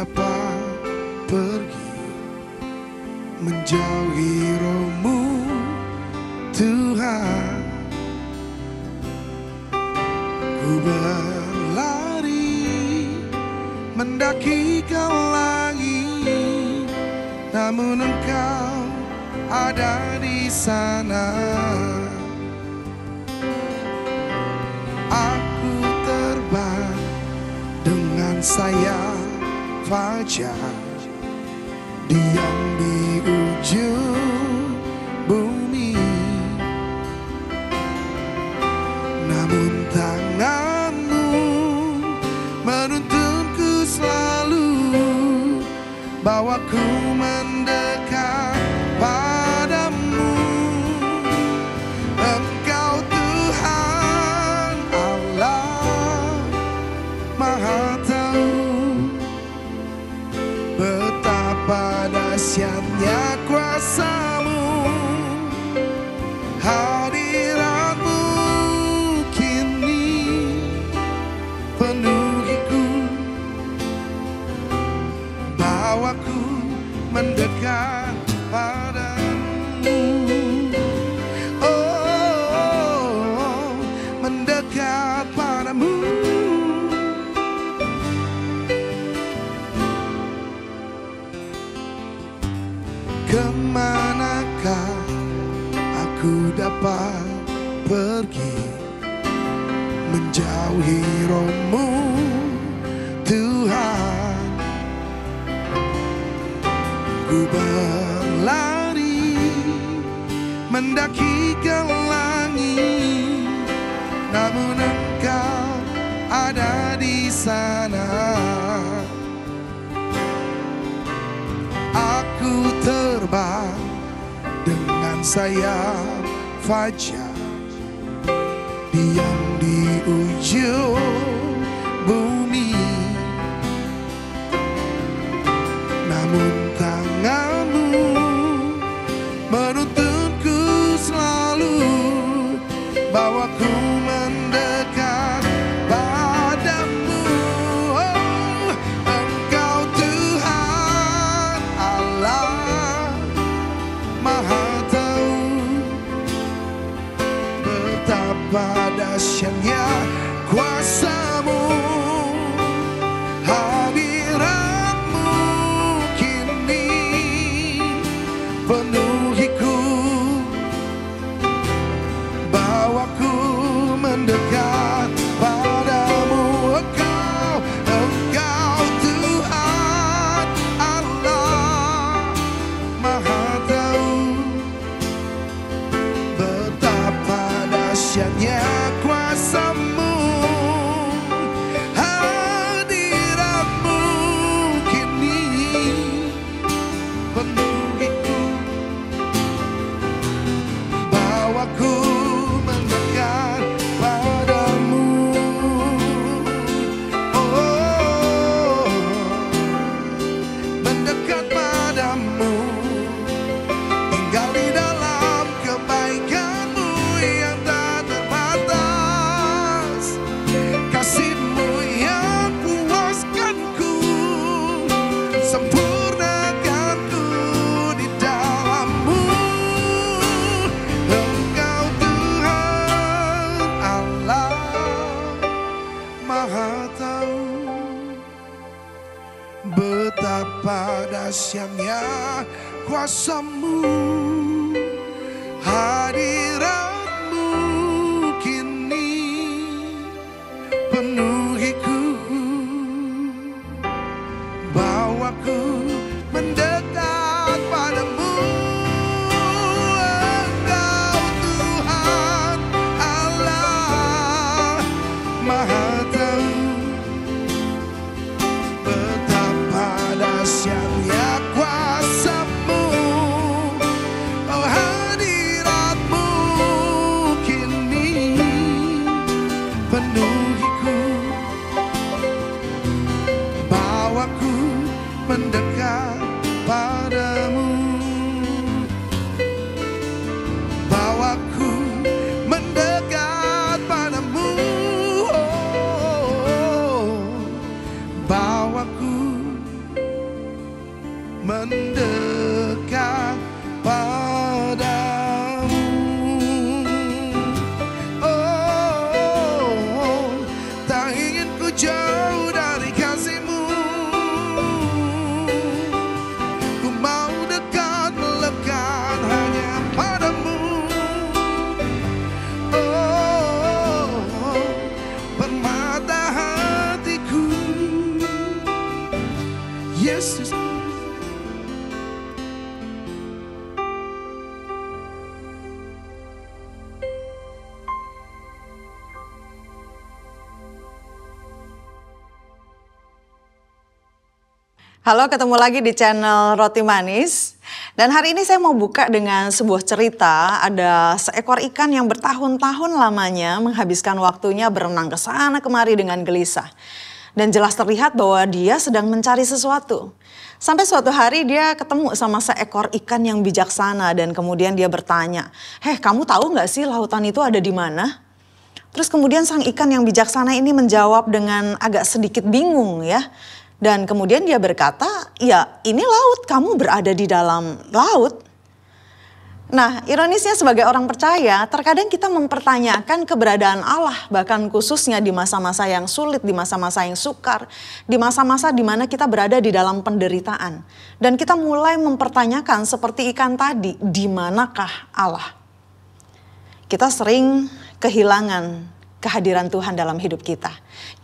dapat pergi menjauhi Roh-Mu, Tuhan. Ku berlari mendaki kau langit, namun Engkau ada di sana. Aku terbang dengan sayap fajar, diam di ujung bumi, namun tangan-Mu menuntunku selalu, bawaku mendekat padamu. Engkau Tuhan Allah Maha Tahu, betapa dahsyatnya kuasa-Mu. Hadirat-Mu kini penuhiku, bawaku mendekat padamu. Oh, mendekat padamu. Kemanakah aku dapat pergi menjauhi Roh-Mu, Tuhan? Ku berlari mendaki ke langit, namun Engkau ada di sana. Aku terbang dengan sayap fajar, diam di ujung bumi, namun tangan-Mu menuntunku selalu, bawaku mendekat padamu. Oh, Engkau Tuhan Allah Maha Tahu, betapa dahsyatnya kuasa-Mu. Hadirat-Mu kini penuhiku, bawaku mendekat padamu. Engkau Tuhan Allah Maha Tahu, betapa dahsyatnya kuasa-Mu. Hadirat-Mu kini penuhiku, bawaku mendekat padamu. Oh, mendekat padamu, tinggal di dalam kebaikan-Mu yang tak terbatas, kasih-Mu yang puaskanku, sempurnakanku di dalam-Mu. Engkau Tuhan Allah Maha Tahu, betapa dahsyatnya kuasa-Mu. Hadirat-Mu kini penuhiku, bawaku mendekat padamu. Engkau Tuhan Allah Maha Tahu, betapa dahsyatnya kuasa-Mu. Oh, hadirat-Mu kini penuhiku, Yesus. Halo, ketemu lagi di channel Roti Manis. Dan hari ini saya mau buka dengan sebuah cerita. Ada seekor ikan yang bertahun-tahun lamanya menghabiskan waktunya berenang ke sana kemari dengan gelisah. Dan jelas terlihat bahwa dia sedang mencari sesuatu. Sampai suatu hari dia ketemu sama seekor ikan yang bijaksana dan kemudian dia bertanya, "Heh, kamu tahu nggak sih lautan itu ada di mana?" Terus kemudian sang ikan yang bijaksana ini menjawab dengan agak sedikit bingung ya. Dan kemudian dia berkata, "Ya ini laut, kamu berada di dalam laut." Nah, ironisnya sebagai orang percaya, terkadang kita mempertanyakan keberadaan Allah, bahkan khususnya di masa-masa yang sulit, di masa-masa yang sukar, di masa-masa di mana kita berada di dalam penderitaan. Dan kita mulai mempertanyakan seperti ikan tadi, di manakah Allah? Kita sering kehilangan kehadiran Tuhan dalam hidup kita.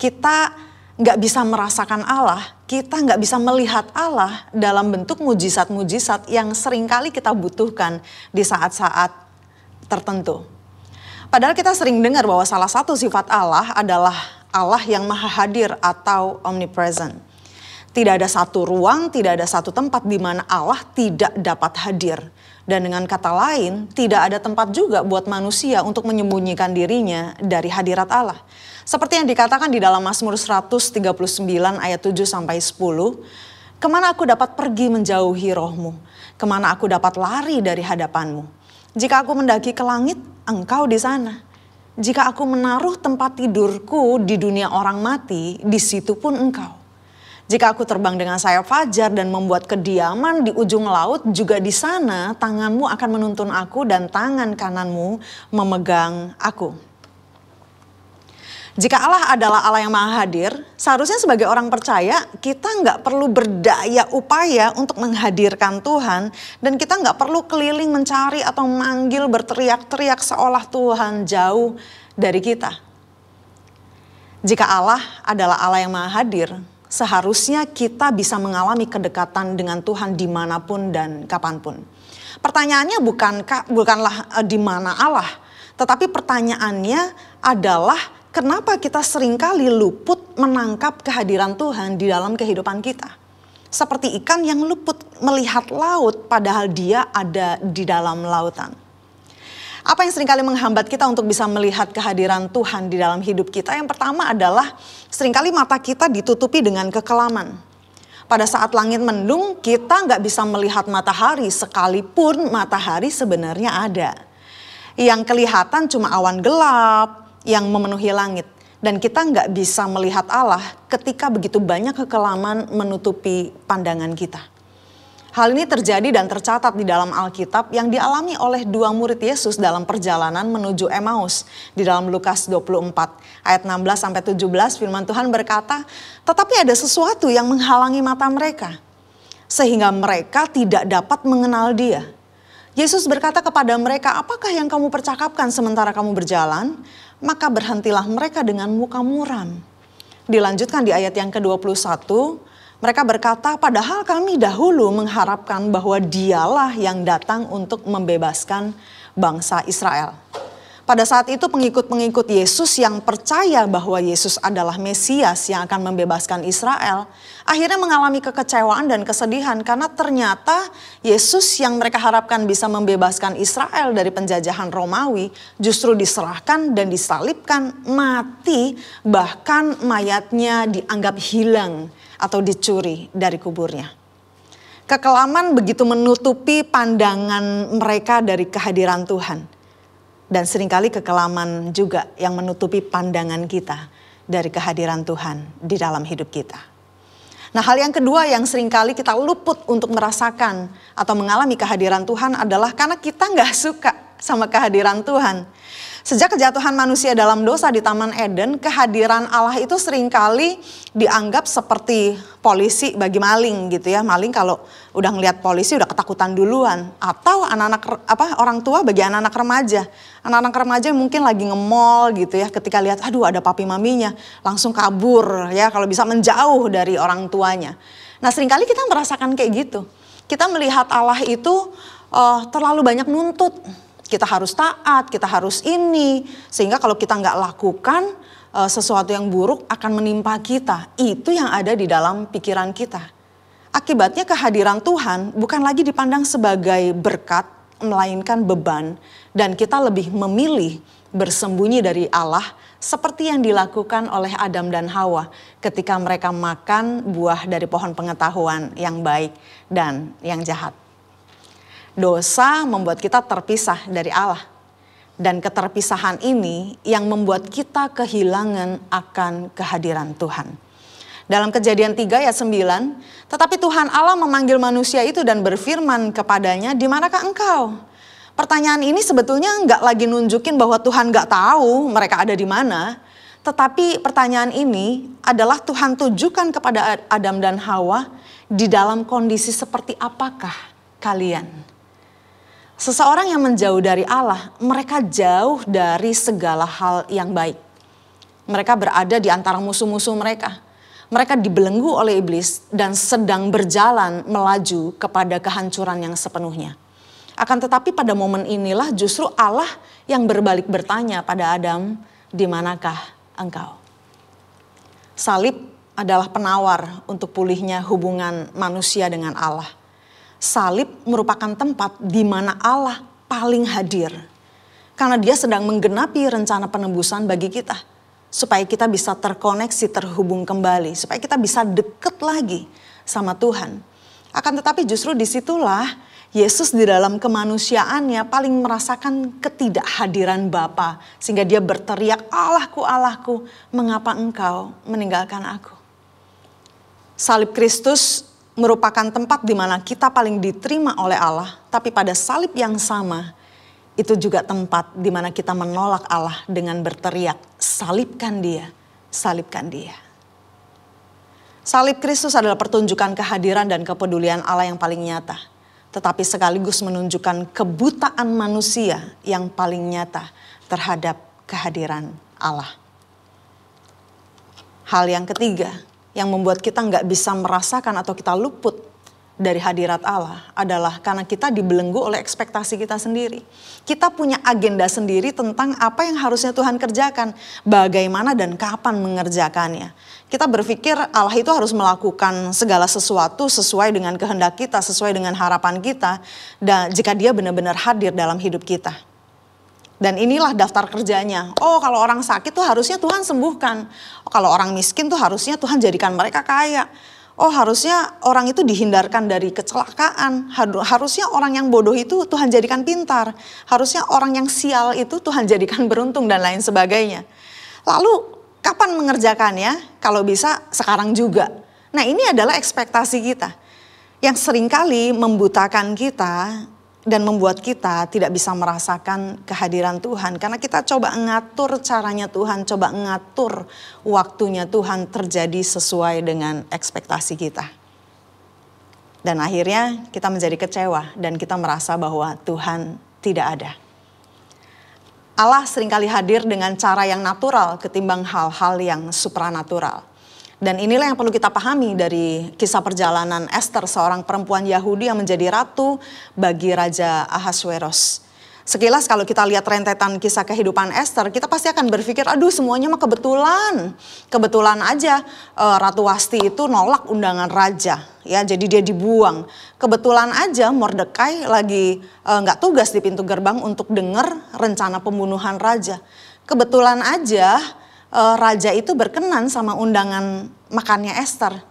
Kita nggak bisa merasakan Allah, kita nggak bisa melihat Allah dalam bentuk mujizat-mujizat yang seringkali kita butuhkan di saat-saat tertentu. Padahal kita sering dengar bahwa salah satu sifat Allah adalah Allah yang maha hadir atau omnipresent. Tidak ada satu ruang, tidak ada satu tempat di mana Allah tidak dapat hadir. Dan dengan kata lain, tidak ada tempat juga buat manusia untuk menyembunyikan dirinya dari hadirat Allah. Seperti yang dikatakan di dalam Mazmur 139 ayat 7 sampai 10, "Kemana aku dapat pergi menjauhi rohmu? Kemana aku dapat lari dari hadapanmu? Jika aku mendaki ke langit, engkau di sana. Jika aku menaruh tempat tidurku di dunia orang mati, di situ pun engkau. Jika aku terbang dengan sayap fajar dan membuat kediaman di ujung laut, juga di sana tanganmu akan menuntun aku dan tangan kananmu memegang aku." Jika Allah adalah Allah yang maha hadir, seharusnya sebagai orang percaya kita nggak perlu berdaya upaya untuk menghadirkan Tuhan. Dan kita nggak perlu keliling mencari atau manggil berteriak-teriak seolah Tuhan jauh dari kita. Jika Allah adalah Allah yang maha hadir, seharusnya kita bisa mengalami kedekatan dengan Tuhan dimanapun dan kapanpun. Pertanyaannya bukanlah di mana Allah, tetapi pertanyaannya adalah kenapa kita seringkali luput menangkap kehadiran Tuhan di dalam kehidupan kita. Seperti ikan yang luput melihat laut padahal dia ada di dalam lautan. Apa yang seringkali menghambat kita untuk bisa melihat kehadiran Tuhan di dalam hidup kita? Yang pertama adalah seringkali mata kita ditutupi dengan kekelaman. Pada saat langit mendung kita nggak bisa melihat matahari sekalipun matahari sebenarnya ada. Yang kelihatan cuma awan gelap yang memenuhi langit. Dan kita nggak bisa melihat Allah ketika begitu banyak kekelaman menutupi pandangan kita. Hal ini terjadi dan tercatat di dalam Alkitab yang dialami oleh dua murid Yesus dalam perjalanan menuju Emmaus. Di dalam Lukas 24 ayat 16-17 firman Tuhan berkata, "Tetapi ada sesuatu yang menghalangi mata mereka, sehingga mereka tidak dapat mengenal Dia." Yesus berkata kepada mereka, "Apakah yang kamu percakapkan sementara kamu berjalan?" Maka berhentilah mereka dengan muka muram. Dilanjutkan di ayat yang ke-21, mereka berkata, "Padahal kami dahulu mengharapkan bahwa Dialah yang datang untuk membebaskan bangsa Israel." Pada saat itu pengikut-pengikut Yesus yang percaya bahwa Yesus adalah Mesias yang akan membebaskan Israel, akhirnya mengalami kekecewaan dan kesedihan karena ternyata Yesus yang mereka harapkan bisa membebaskan Israel dari penjajahan Romawi justru diserahkan dan disalibkan, mati, bahkan mayatnya dianggap hilang atau dicuri dari kuburnya. Kekelaman begitu menutupi pandangan mereka dari kehadiran Tuhan. Dan seringkali kekelaman juga yang menutupi pandangan kita dari kehadiran Tuhan di dalam hidup kita. Nah, hal yang kedua yang seringkali kita luput untuk merasakan atau mengalami kehadiran Tuhan adalah karena kita nggak suka sama kehadiran Tuhan. Sejak kejatuhan manusia dalam dosa di Taman Eden, kehadiran Allah itu seringkali dianggap seperti polisi bagi maling gitu ya. Maling kalau udah ngelihat polisi udah ketakutan duluan. Atau orang tua bagi anak-anak remaja. Anak-anak remaja mungkin lagi nge-mall gitu ya, ketika lihat aduh ada papi maminya langsung kabur ya, kalau bisa menjauh dari orang tuanya. Nah seringkali kita merasakan kayak gitu. Kita melihat Allah itu terlalu banyak nuntut. Kita harus taat, kita harus ini. Sehingga kalau kita nggak lakukan sesuatu yang buruk akan menimpa kita. Itu yang ada di dalam pikiran kita. Akibatnya kehadiran Tuhan bukan lagi dipandang sebagai berkat, melainkan beban. Dan kita lebih memilih bersembunyi dari Allah seperti yang dilakukan oleh Adam dan Hawa ketika mereka makan buah dari pohon pengetahuan yang baik dan yang jahat. Dosa membuat kita terpisah dari Allah. Dan keterpisahan ini yang membuat kita kehilangan akan kehadiran Tuhan. Dalam Kejadian 3 ayat 9, tetapi Tuhan Allah memanggil manusia itu dan berfirman kepadanya, di manakah engkau? Pertanyaan ini sebetulnya nggak lagi nunjukin bahwa Tuhan nggak tahu mereka ada di mana. Tetapi pertanyaan ini adalah Tuhan tujukan kepada Adam dan Hawa, di dalam kondisi seperti apakah kalian? Seseorang yang menjauh dari Allah, mereka jauh dari segala hal yang baik. Mereka berada di antara musuh-musuh mereka. Mereka dibelenggu oleh iblis dan sedang berjalan melaju kepada kehancuran yang sepenuhnya. Akan tetapi pada momen inilah justru Allah yang berbalik bertanya pada Adam, di manakah engkau? Salib adalah penawar untuk pulihnya hubungan manusia dengan Allah. Salib merupakan tempat di mana Allah paling hadir. Karena dia sedang menggenapi rencana penebusan bagi kita. Supaya kita bisa terkoneksi, terhubung kembali. Supaya kita bisa deket lagi sama Tuhan. Akan tetapi justru disitulah Yesus di dalam kemanusiaannya paling merasakan ketidakhadiran Bapa. Sehingga dia berteriak, Allahku, Allahku, mengapa engkau meninggalkan aku? Salib Kristus merupakan tempat di mana kita paling diterima oleh Allah. Tapi pada salib yang sama, itu juga tempat di mana kita menolak Allah dengan berteriak, salibkan dia, salibkan dia. Salib Kristus adalah pertunjukan kehadiran dan kepedulian Allah yang paling nyata. Tetapi sekaligus menunjukkan kebutaan manusia yang paling nyata terhadap kehadiran Allah. Hal yang ketiga yang membuat kita nggak bisa merasakan atau kita luput dari hadirat Allah adalah karena kita dibelenggu oleh ekspektasi kita sendiri. Kita punya agenda sendiri tentang apa yang harusnya Tuhan kerjakan, bagaimana dan kapan mengerjakannya. Kita berpikir Allah itu harus melakukan segala sesuatu sesuai dengan kehendak kita, sesuai dengan harapan kita, dan jika dia benar-benar hadir dalam hidup kita. Dan inilah daftar kerjanya. Oh, kalau orang sakit tuh harusnya Tuhan sembuhkan. Oh, kalau orang miskin tuh harusnya Tuhan jadikan mereka kaya. Oh, harusnya orang itu dihindarkan dari kecelakaan. Harusnya orang yang bodoh itu Tuhan jadikan pintar. Harusnya orang yang sial itu Tuhan jadikan beruntung dan lain sebagainya. Lalu kapan mengerjakannya? Kalau bisa sekarang juga. Nah, ini adalah ekspektasi kita. Yang seringkali membutakan kita dan membuat kita tidak bisa merasakan kehadiran Tuhan. Karena kita coba ngatur caranya Tuhan, coba ngatur waktunya Tuhan terjadi sesuai dengan ekspektasi kita. Dan akhirnya kita menjadi kecewa dan kita merasa bahwa Tuhan tidak ada. Allah seringkali hadir dengan cara yang natural ketimbang hal-hal yang supranatural. Dan inilah yang perlu kita pahami dari kisah perjalanan Esther, seorang perempuan Yahudi yang menjadi ratu bagi Raja Ahasweros. Sekilas kalau kita lihat rentetan kisah kehidupan Esther, kita pasti akan berpikir, aduh semuanya mah kebetulan. Kebetulan aja Ratu Wasti itu nolak undangan raja, ya jadi dia dibuang. Kebetulan aja Mordekai lagi nggak tugas di pintu gerbang untuk dengar rencana pembunuhan raja. Kebetulan aja raja itu berkenan sama undangan makannya Esther.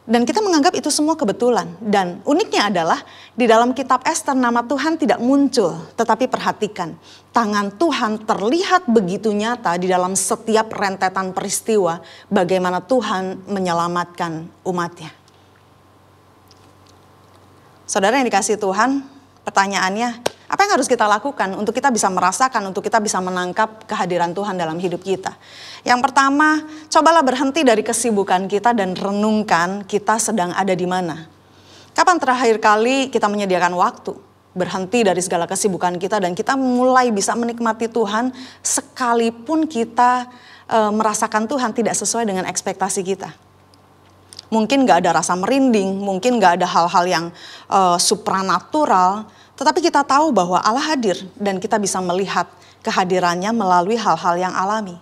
Dan kita menganggap itu semua kebetulan. Dan uniknya adalah di dalam kitab Esther nama Tuhan tidak muncul. Tetapi perhatikan, tangan Tuhan terlihat begitu nyata di dalam setiap rentetan peristiwa. Bagaimana Tuhan menyelamatkan umatnya. Saudara yang dikasihi Tuhan, pertanyaannya, apa yang harus kita lakukan untuk kita bisa merasakan, untuk kita bisa menangkap kehadiran Tuhan dalam hidup kita? Yang pertama, cobalah berhenti dari kesibukan kita dan renungkan kita sedang ada di mana. Kapan terakhir kali kita menyediakan waktu? Berhenti dari segala kesibukan kita dan kita mulai bisa menikmati Tuhan sekalipun kita merasakan Tuhan tidak sesuai dengan ekspektasi kita. Mungkin gak ada rasa merinding, mungkin gak ada hal-hal yang supranatural. Tetapi kita tahu bahwa Allah hadir dan kita bisa melihat kehadirannya melalui hal-hal yang alami.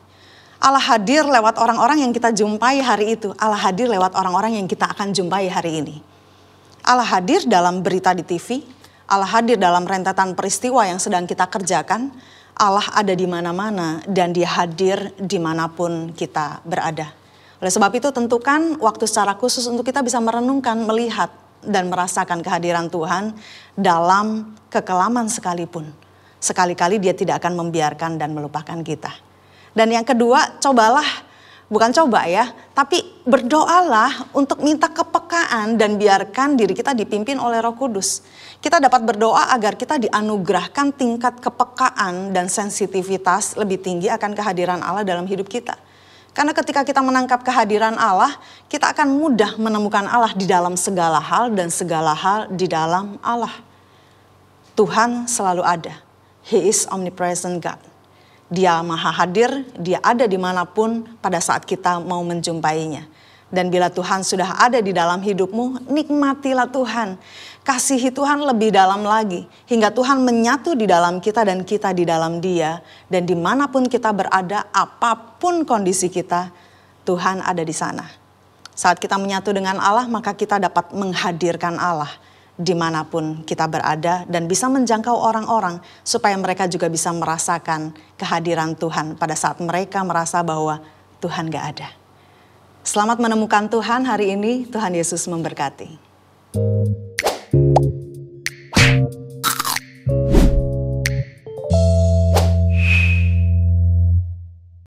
Allah hadir lewat orang-orang yang kita jumpai hari itu. Allah hadir lewat orang-orang yang kita akan jumpai hari ini. Allah hadir dalam berita di TV. Allah hadir dalam rentetan peristiwa yang sedang kita kerjakan. Allah ada di mana-mana dan Dia hadir dimanapun kita berada. Oleh sebab itu tentukan waktu secara khusus untuk kita bisa merenungkan, melihat dan merasakan kehadiran Tuhan dalam kekelaman sekalipun. Sekali-kali Dia tidak akan membiarkan dan melupakan kita. Dan yang kedua, cobalah, bukan coba ya, tapi berdoalah untuk minta kepekaan dan biarkan diri kita dipimpin oleh Roh Kudus. Kita dapat berdoa agar kita dianugerahkan tingkat kepekaan dan sensitivitas lebih tinggi akan kehadiran Allah dalam hidup kita. Karena ketika kita menangkap kehadiran Allah, kita akan mudah menemukan Allah di dalam segala hal dan segala hal di dalam Allah. Tuhan selalu ada. He is omnipresent God. Dia maha hadir, Dia ada dimanapun pada saat kita mau menjumpainya. Dan bila Tuhan sudah ada di dalam hidupmu, nikmatilah Tuhan. Kasihi Tuhan lebih dalam lagi. Hingga Tuhan menyatu di dalam kita dan kita di dalam Dia. Dan dimanapun kita berada, apapun kondisi kita, Tuhan ada di sana. Saat kita menyatu dengan Allah, maka kita dapat menghadirkan Allah dimanapun kita berada dan bisa menjangkau orang-orang supaya mereka juga bisa merasakan kehadiran Tuhan pada saat mereka merasa bahwa Tuhan gak ada. Selamat menemukan Tuhan hari ini, Tuhan Yesus memberkati.